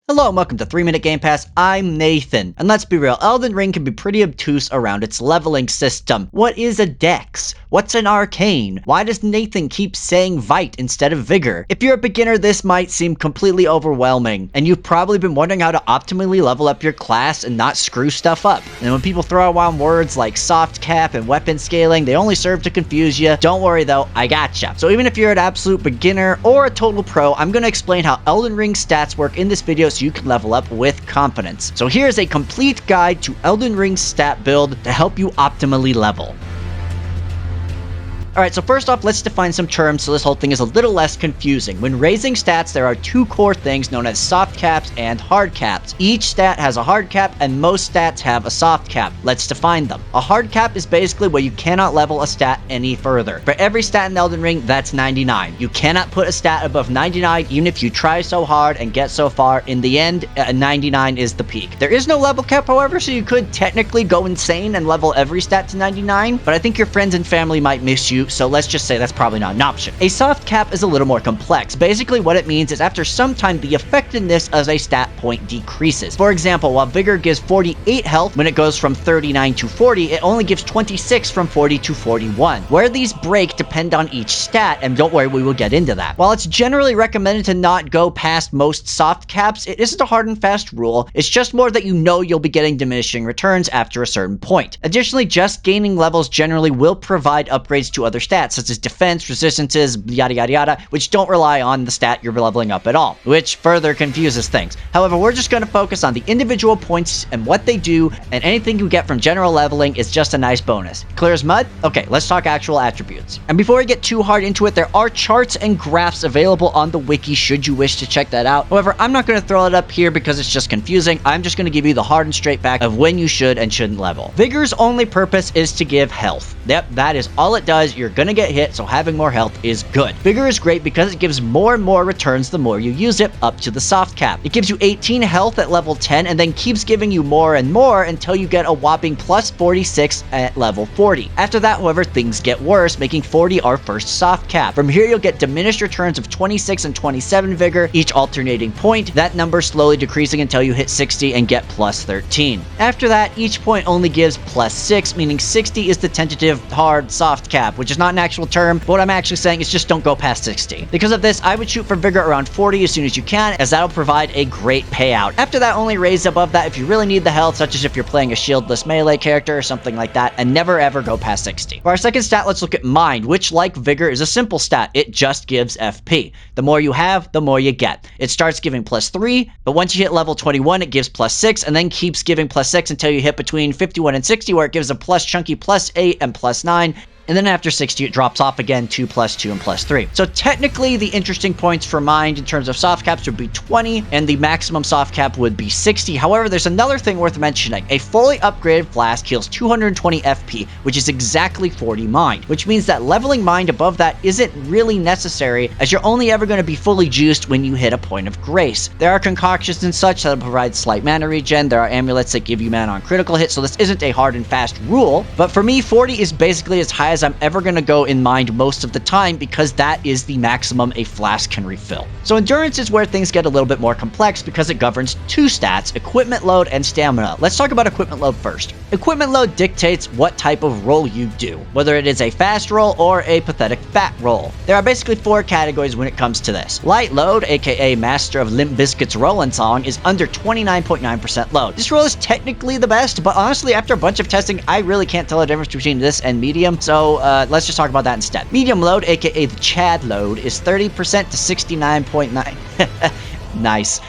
Hello and welcome to 3-Minute Game Pass. I'm Nathan. And let's be real, Elden Ring can be pretty obtuse around its leveling system. What is a dex? What's an arcane? Why does Nathan keep saying vite instead of vigor? If you're a beginner, this might seem completely overwhelming, and you've probably been wondering how to optimally level up your class and not screw stuff up. And when people throw around words like soft cap and weapon scaling, they only serve to confuse you. Don't worry though, I gotcha. So even if you're an absolute beginner or a total pro, I'm going to explain how Elden Ring stats work in this video so you can level up with confidence. So here's a complete guide to Elden Ring's stat build to help you optimally level. Alright, so first off, let's define some terms so this whole thing is a little less confusing. When raising stats, there are two core things known as soft caps and hard caps. Each stat has a hard cap, and most stats have a soft cap. Let's define them. A hard cap is basically where you cannot level a stat any further. For every stat in Elden Ring, that's 99. You cannot put a stat above 99, even if you try so hard and get so far. In the end, 99 is the peak. There is no level cap, however, so you could technically go insane and level every stat to 99, but I think your friends and family might miss you, so let's just say that's probably not an option. A soft cap is a little more complex. Basically, what it means is after some time, the effectiveness of a stat point decreases. For example, while Vigor gives 48 health, when it goes from 39 to 40, it only gives 26 from 40 to 41. Where these break depend on each stat, and don't worry, we will get into that. While it's generally recommended to not go past most soft caps, it isn't a hard and fast rule. It's just more that you know you'll be getting diminishing returns after a certain point. Additionally, just gaining levels generally will provide upgrades to other stats, such as defense, resistances, yada yada yada, which don't rely on the stat you're leveling up at all, which further confuses things. However, we're just going to focus on the individual points and what they do, and anything you get from general leveling is just a nice bonus. Clear as mud? Okay, let's talk actual attributes. And before we get too hard into it, there are charts and graphs available on the wiki should you wish to check that out. However, I'm not going to throw it up here because it's just confusing. I'm just going to give you the hard and straight fact of when you should and shouldn't level. Vigor's only purpose is to give health. Yep, that is all it does. You're going to get hit, so having more health is good. Vigor is great because it gives more and more returns the more you use it, up to the soft cap. It gives you 18 health at level 10 and then keeps giving you more and more until you get a whopping plus 46 at level 40. After that, however, things get worse, making 40 our first soft cap. From here, you'll get diminished returns of 26 and 27 Vigor, each alternating point, that number slowly decreasing until you hit 60 and get plus 13. After that, each point only gives plus 6, meaning 60 is the tentative hard soft cap, which is not an actual term, but what I'm actually saying is just don't go past 60. Because of this, I would shoot for Vigor around 40 as soon as you can, as that'll provide a great payout. After that, only raise above that if you really need the health, such as if you're playing a shieldless melee character or something like that, and never ever go past 60. For our second stat, let's look at Mind, which, like Vigor, is a simple stat. It just gives FP. The more you have, the more you get. It starts giving plus 3, but once you hit level 21, it gives plus 6, and then keeps giving plus 6 until you hit between 51 and 60, where it gives a plus chunky plus 8 and plus 9, and then after 60, it drops off again to plus 2 and plus 3. So technically, the interesting points for Mind in terms of soft caps would be 20, and the maximum soft cap would be 60. However, there's another thing worth mentioning. A fully upgraded flask heals 220 FP, which is exactly 40 Mind, which means that leveling Mind above that isn't really necessary, as you're only ever going to be fully juiced when you hit a point of grace. There are concoctions and such that'll provide slight mana regen. There are amulets that give you mana on critical hits, so this isn't a hard and fast rule. But for me, 40 is basically as high as I'm ever going to go in Mind most of the time, because that is the maximum a flask can refill. So endurance is where things get a little bit more complex because it governs two stats, equipment load and stamina. Let's talk about equipment load first. Equipment load dictates what type of roll you do, whether it is a fast roll or a pathetic fat roll. There are basically 4 categories when it comes to this. Light load, aka Master of Limp Bizkit's Rollin' Song, is under 29.9% load. This roll is technically the best, but honestly, after a bunch of testing, I really can't tell the difference between this and medium, so let's just talk about that instead. Medium load, aka the Chad load, is 30% to 69.9. Nice.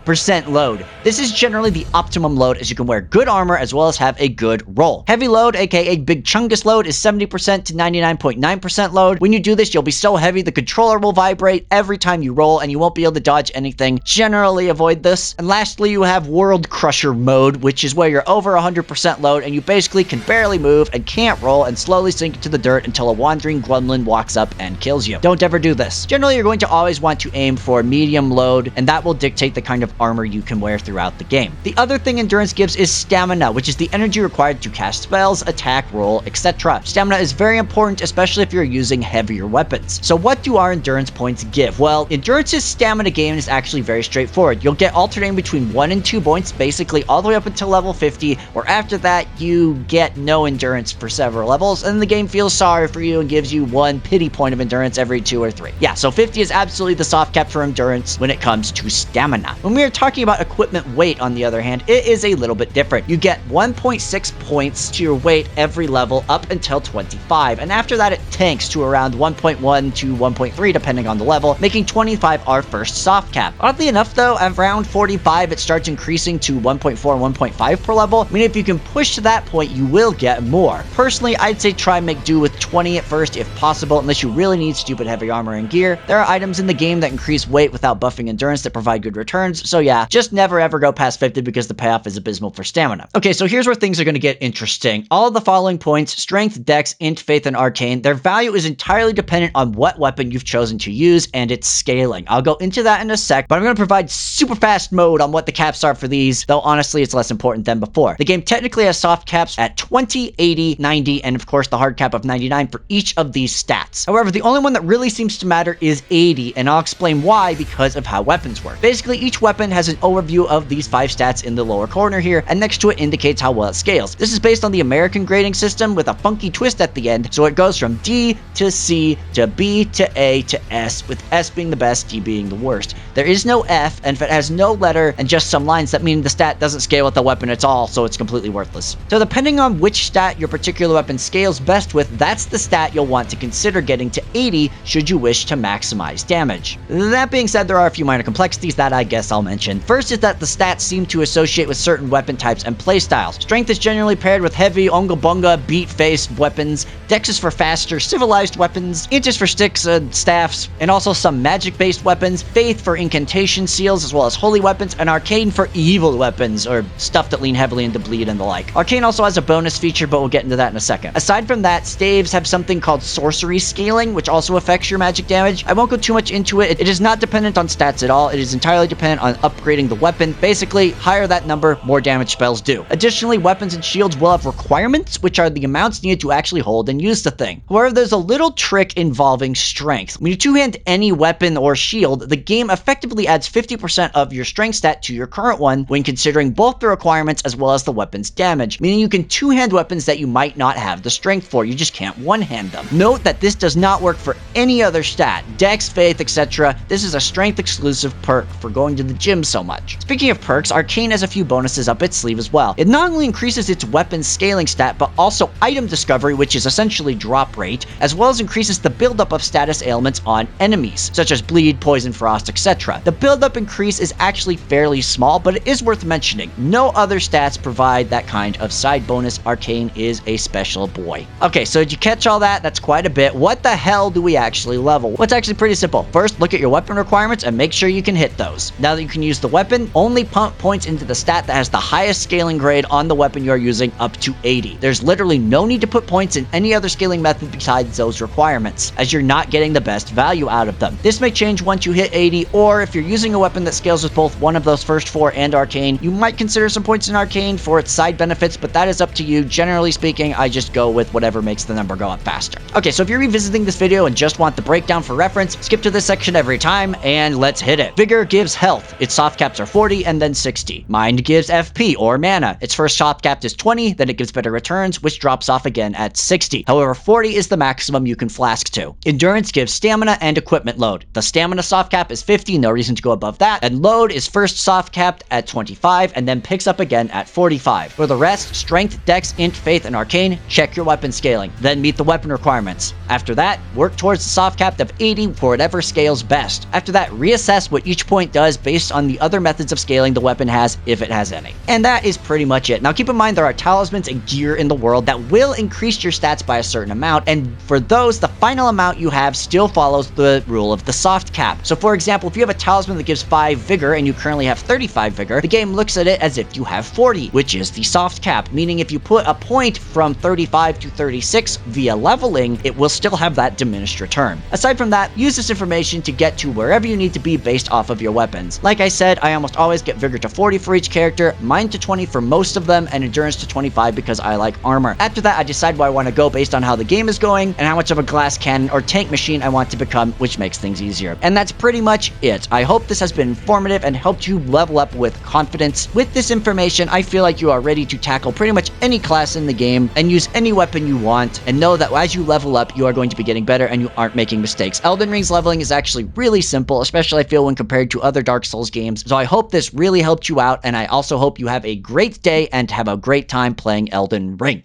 Percent load. This is generally the optimum load, as you can wear good armor as well as have a good roll. Heavy load, aka Big Chungus load, is 70% to 99.9% load. When you do this, you'll be so heavy the controller will vibrate every time you roll, and you won't be able to dodge anything. Generally avoid this. And lastly, you have World Crusher mode, which is where you're over 100% load, and you basically can barely move and can't roll and slowly sink into the dirt until a wandering gremlin walks up and kills you. Don't ever do this. Generally, you're going to always want to aim for medium load, and that will dictate dictate the kind of armor you can wear throughout the game. The other thing endurance gives is stamina, which is the energy required to cast spells, attack, roll, etc. Stamina is very important, especially if you're using heavier weapons. So what do our endurance points give? Well, Endurance's stamina gain is actually very straightforward. You'll get alternating between 1 and 2 points, basically all the way up until level 50, or after that, you get no endurance for several levels, and the game feels sorry for you and gives you 1 pity point of endurance every 2 or 3. Yeah, so 50 is absolutely the soft cap for endurance when it comes to stamina. When we are talking about equipment weight, on the other hand, it is a little bit different. You get 1.6 points to your weight every level up until 25, and after that it tanks to around 1.1 to 1.3 depending on the level, making 25 our first soft cap. Oddly enough though, around 45 it starts increasing to 1.4 and 1.5 per level. I mean, if you can push to that point, you will get more. Personally, I'd say try and make do with 20 at first if possible, unless you really need stupid heavy armor and gear. There are items in the game that increase weight without buffing endurance that provide good returns, so yeah, just never ever go past 50 because the payoff is abysmal for stamina. Okay, so here's where things are going to get interesting. All of the following points, strength, dex, int, faith, and arcane, their value is entirely dependent on what weapon you've chosen to use and its scaling. I'll go into that in a sec, but I'm going to provide super fast mode on what the caps are for these, though honestly it's less important than before. The game technically has soft caps at 20, 80, 90, and of course the hard cap of 99 for each of these stats. However, the only one that really seems to matter is 80, and I'll explain why because of how weapons work. Basically, each weapon has an overview of these 5 stats in the lower corner here, and next to it indicates how well it scales. This is based on the American grading system with a funky twist at the end, so it goes from D to C to B to A to S, with S being the best, D being the worst. There is no F, and if it has no letter and just some lines, that mean the stat doesn't scale with the weapon at all, so it's completely worthless. So depending on which stat your particular weapon scales best with, that's the stat you'll want to consider getting to 80 should you wish to maximize damage. That being said, there are a few minor complexities that I guess I'll mention. First is that the stats seem to associate with certain weapon types and playstyles. Strength is generally paired with heavy, onga-bunga, beat-faced weapons. Dex is for faster, civilized weapons. Int is for sticks and staffs, and also some magic-based weapons. Faith for incantation seals, as well as holy weapons, and arcane for evil weapons, or stuff that lean heavily into bleed and the like. Arcane also has a bonus feature, but we'll get into that in a second. Aside from that, staves have something called sorcery scaling, which also affects your magic damage. I won't go too much into it. It is not dependent on stats at all. It is entirely dependent on upgrading the weapon. Basically, higher that number, more damage spells do. Additionally, weapons and shields will have requirements, which are the amounts needed to actually hold and use the thing. However, there's a little trick involving strength. When you two-hand any weapon or shield, the game effectively adds 50% of your strength stat to your current one when considering both the requirements as well as the weapon's damage, meaning you can two-hand weapons that you might not have the strength for. You just can't one-hand them. Note that this does not work for any other stat, dex, faith, etc. This is a strength-exclusive perk for going to the gym so much. Speaking of perks, Arcane has a few bonuses up its sleeve as well. It not only increases its weapon scaling stat, but also item discovery, which is essentially drop rate, as well as increases the buildup of status ailments on enemies, such as bleed, poison, frost, etc. The buildup increase is actually fairly small, but it is worth mentioning. No other stats provide that kind of side bonus. Arcane is a special boy. Okay, so did you catch all that? That's quite a bit. What the hell do we actually level? Well, it's actually pretty simple. First, look at your weapon requirements and make sure you can hit those. Now that you can use the weapon, only pump points into the stat that has the highest scaling grade on the weapon you're using up to 80. There's literally no need to put points in any other scaling method besides those requirements, as you're not getting the best value out of them. This may change once you hit 80, or if you're using a weapon that scales with both one of those first 4 and Arcane, you might consider some points in Arcane for its side benefits, but that is up to you. Generally speaking, I just go with whatever makes the number go up faster. Okay, so if you're revisiting this video and just want the breakdown for reference, skip to this section every time, and let's hit it. Vigor gives health. Its soft caps are 40 and then 60. Mind gives FP, or mana. Its first soft cap is 20, then it gives better returns, which drops off again at 60. However, 40 is the maximum you can flask to. Endurance gives stamina and equipment load. The stamina soft cap is 50, no reason to go above that, and load is first soft capped at 25 and then picks up again at 45. For the rest, strength, dex, int, faith, and arcane, check your weapon scaling, then meet the weapon requirements. After that, work towards the soft cap of 80 for whatever scales best. After that, reassess what each point does based on the other methods of scaling the weapon has, if it has any. And that is pretty much it. Now keep in mind there are talismans and gear in the world that will increase your stats by a certain amount, and for those, the final amount you have still follows the rule of the soft cap. So for example, if you you have a talisman that gives 5 vigor and you currently have 35 vigor, the game looks at it as if you have 40, which is the soft cap, meaning if you put a point from 35 to 36 via leveling, it will still have that diminished return. Aside from that, use this information to get to wherever you need to be based off of your weapons. Like I said, I almost always get vigor to 40 for each character, mine to 20 for most of them, and endurance to 25 because I like armor. After that, I decide where I want to go based on how the game is going and how much of a glass cannon or tank machine I want to become, which makes things easier. And that's pretty much it. I hope this has been informative and helped you level up with confidence. With this information, I feel like you are ready to tackle pretty much any class in the game and use any weapon you want, and know that as you level up, you are going to be getting better and you aren't making mistakes. Elden Ring's leveling is actually really simple, especially I feel when compared to other Dark Souls games. So I hope this really helped you out, and I also hope you have a great day and have a great time playing Elden Ring.